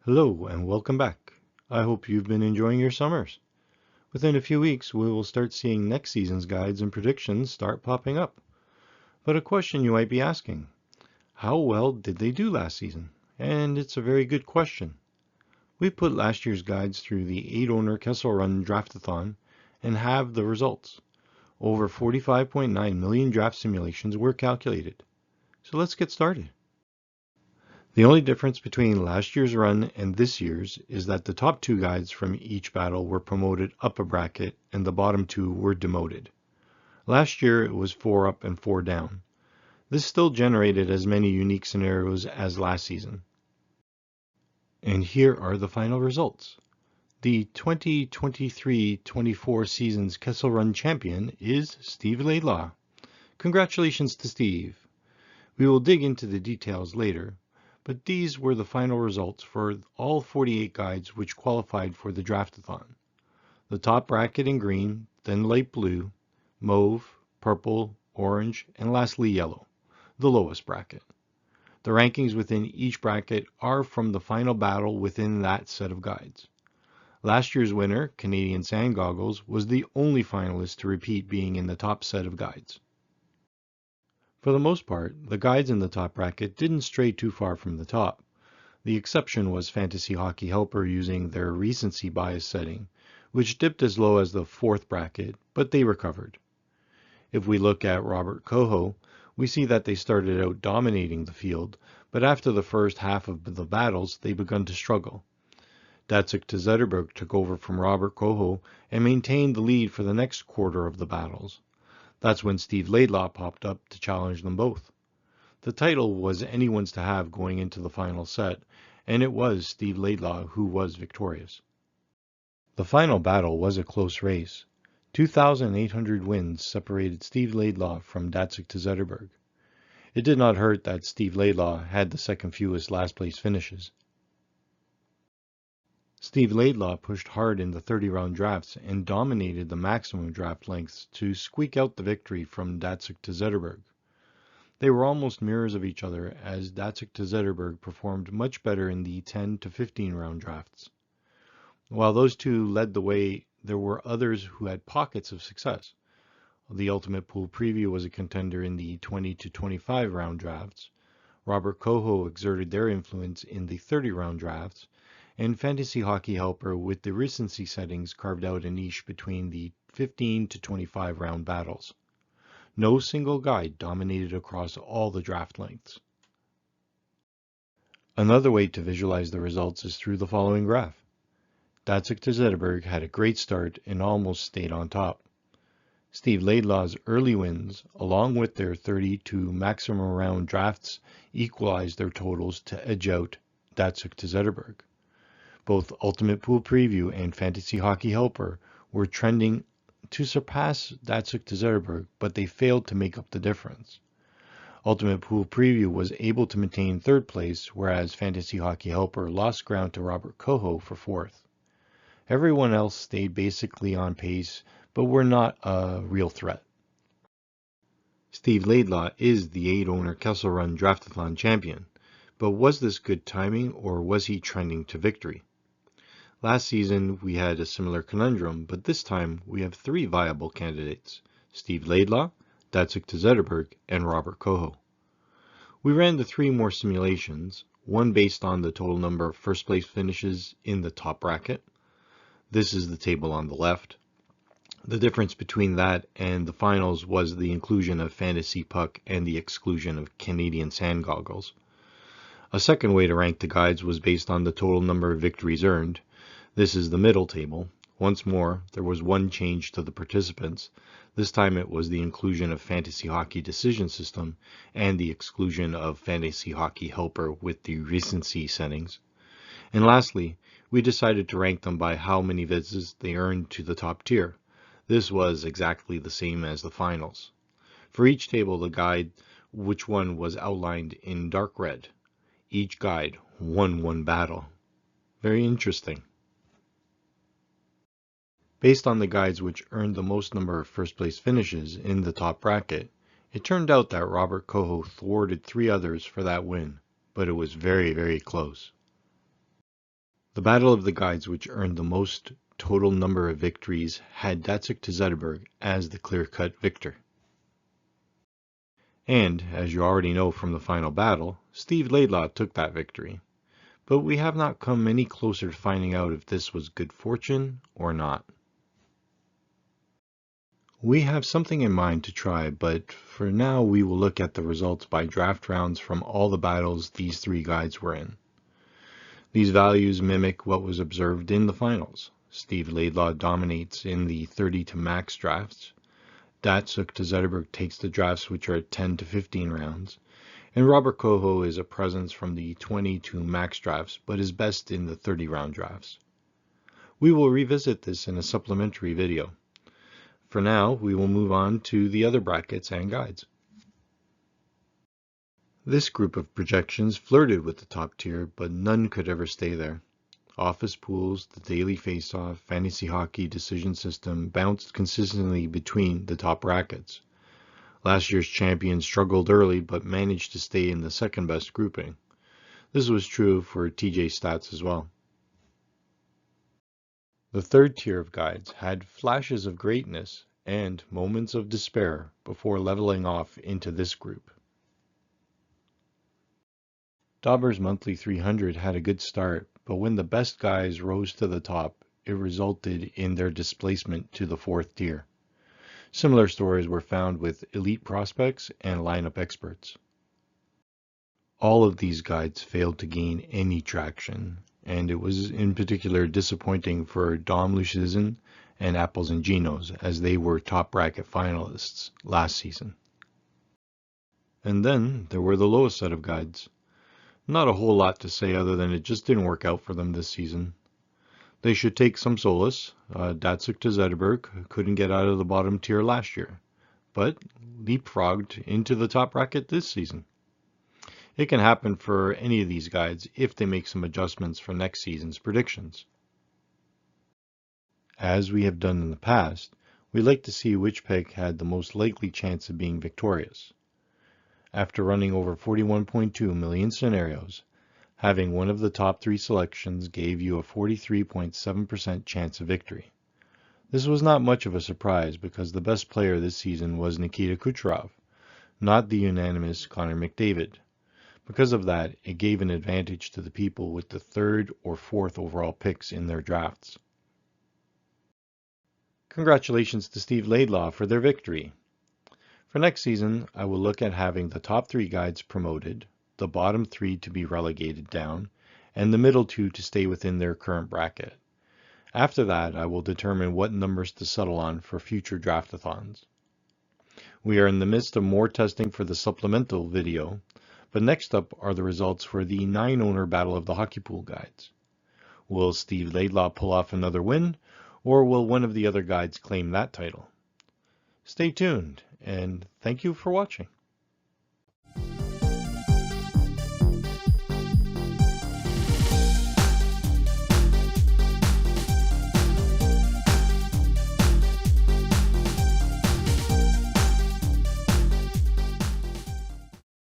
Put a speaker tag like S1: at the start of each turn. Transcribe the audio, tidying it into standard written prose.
S1: Hello and welcome back. I hope you've been enjoying your summers. Within a few weeks, we will start seeing next season's guides and predictions start popping up. But a question you might be asking, how well did they do last season? And it's a very good question. We put last year's guides through the 8-owner Kessel Run Draft-A-Thon and have the results. Over 45.9 million draft simulations were calculated. So let's get started. The only difference between last year's run and this year's is that the top 2 guides from each battle were promoted up a bracket and the bottom 2 were demoted. Last year it was 4 up and 4 down. This still generated as many unique scenarios as last season. And here are the final results. The 2023-24 season's Kessel Run champion is Steve Laidlaw. Congratulations to Steve. We will dig into the details later, but these were the final results for all 48 guides which qualified for the Draft-A-Thon. The top bracket in green, then light blue, mauve, purple, orange, and lastly yellow, the lowest bracket. The rankings within each bracket are from the final battle within that set of guides. Last year's winner, Canadian Sand Goggles, was the only finalist to repeat being in the top set of guides. For the most part, the guides in the top bracket didn't stray too far from the top. The exception was Fantasy Hockey Helper using their recency bias setting, which dipped as low as the 4th bracket, but they recovered. If we look at Robert Coho, we see that they started out dominating the field, but after the first half of the battles, they begun to struggle. Datsuk to Zetterberg took over from Robert Coho and maintained the lead for the next quarter of the battles. That's when Steve Laidlaw popped up to challenge them both. The title was anyone's to have going into the final set, and it was Steve Laidlaw who was victorious. The final battle was a close race. 2,800 wins separated Steve Laidlaw from Datsuk to Zetterberg. It did not hurt that Steve Laidlaw had the second fewest last place finishes. Steve Laidlaw pushed hard in the 30-round drafts and dominated the maximum draft lengths to squeak out the victory from Datsuk to Zetterberg. They were almost mirrors of each other as Datsuk to Zetterberg performed much better in the 10 to 15-round drafts. While those two led the way, there were others who had pockets of success. The Ultimate Pool Preview was a contender in the 20 to 25-round drafts. Robert Coho exerted their influence in the 30-round drafts, and Fantasy Hockey Helper with the recency settings carved out a niche between the 15 to 25 round battles. No single guide dominated across all the draft lengths. Another way to visualize the results is through the following graph. Datsuk to Zetterberg had a great start and almost stayed on top. Steve Laidlaw's early wins, along with their 32 maximum round drafts, equalized their totals to edge out Datsuk to Zetterberg. Both Ultimate Pool Preview and Fantasy Hockey Helper were trending to surpass Datsuk to Zetterberg, but they failed to make up the difference. Ultimate Pool Preview was able to maintain 3rd place, whereas Fantasy Hockey Helper lost ground to Robert Coho for 4th. Everyone else stayed basically on pace, but were not a real threat. Steve Laidlaw is the 8-owner Kessel Run Draft-A-Thon champion, but was this good timing or was he trending to victory? Last season we had a similar conundrum, but this time we have 3 viable candidates: Steve Laidlaw, Datsuk to Zetterberg, and Robert Coho. We ran the 3 more simulations, one based on the total number of first place finishes in the top bracket. This is the table on the left. The difference between that and the finals was the inclusion of Fantasy Puck and the exclusion of Canadian Sand Goggles. A second way to rank the guides was based on the total number of victories earned. This is the middle table. Once more, there was one change to the participants. This time it was the inclusion of Fantasy Hockey Decision System and the exclusion of Fantasy Hockey Helper with the recency settings. And lastly, we decided to rank them by how many visits they earned to the top tier. This was exactly the same as the finals. For each table, the guide, which one was outlined in dark red. Each guide won one battle. Very interesting. Based on the guides which earned the most number of first place finishes in the top bracket, it turned out that Robert Coho thwarted 3 others for that win, but it was very, very close. The Battle of the Guides, which earned the most total number of victories, had Datsuk to Zetterberg as the clear-cut victor. And, as you already know from the final battle, Steve Laidlaw took that victory. But we have not come any closer to finding out if this was good fortune or not. We have something in mind to try, but for now we will look at the results by draft rounds from all the battles these three guides were in. These values mimic what was observed in the finals. Steve Laidlaw dominates in the 30 to max drafts. Datsuk to Zetterberg takes the drafts which are at 10 to 15 rounds. And Robert Coho is a presence from the 20 to max drafts, but is best in the 30 round drafts. We will revisit this in a supplementary video. For now, we will move on to the other brackets and guides. This group of projections flirted with the top tier, but none could ever stay there. Office pools, the daily face-off, fantasy hockey decision system bounced consistently between the top brackets. Last year's champion struggled early, but managed to stay in the second best grouping. This was true for TJ Stats as well. The third tier of guides had flashes of greatness and moments of despair before leveling off into this group. Dauber's monthly 300 had a good start, but when the best guys rose to the top, it resulted in their displacement to the fourth tier. Similar stories were found with elite prospects and lineup experts. All of these guides failed to gain any traction, and it was in particular disappointing for Dom Lucizen and Apples and Genos, as they were top bracket finalists last season. And then there were the lowest set of guides. Not a whole lot to say other than it just didn't work out for them this season. They should take some solace. Datsuk to Zetterberg couldn't get out of the bottom tier last year, but leapfrogged into the top bracket this season. It can happen for any of these guides if they make some adjustments for next season's predictions. As we have done in the past, we like to see which pick had the most likely chance of being victorious. After running over 41.2 million scenarios, having one of the top three selections gave you a 43.7% chance of victory. This was not much of a surprise because the best player this season was Nikita Kucherov, not the unanimous Connor McDavid. Because of that, it gave an advantage to the people with the third or fourth overall picks in their drafts. Congratulations to Steve Laidlaw for their victory. For next season, I will look at having the top three guides promoted, the bottom three to be relegated down, and the middle two to stay within their current bracket. After that, I will determine what numbers to settle on for future draft-a-thons. We are in the midst of more testing for the supplemental video, but next up are the results for the 9-owner Battle of the Hockey Pool guides. Will Steve Laidlaw pull off another win, or will one of the other guides claim that title? Stay tuned, and thank you for watching.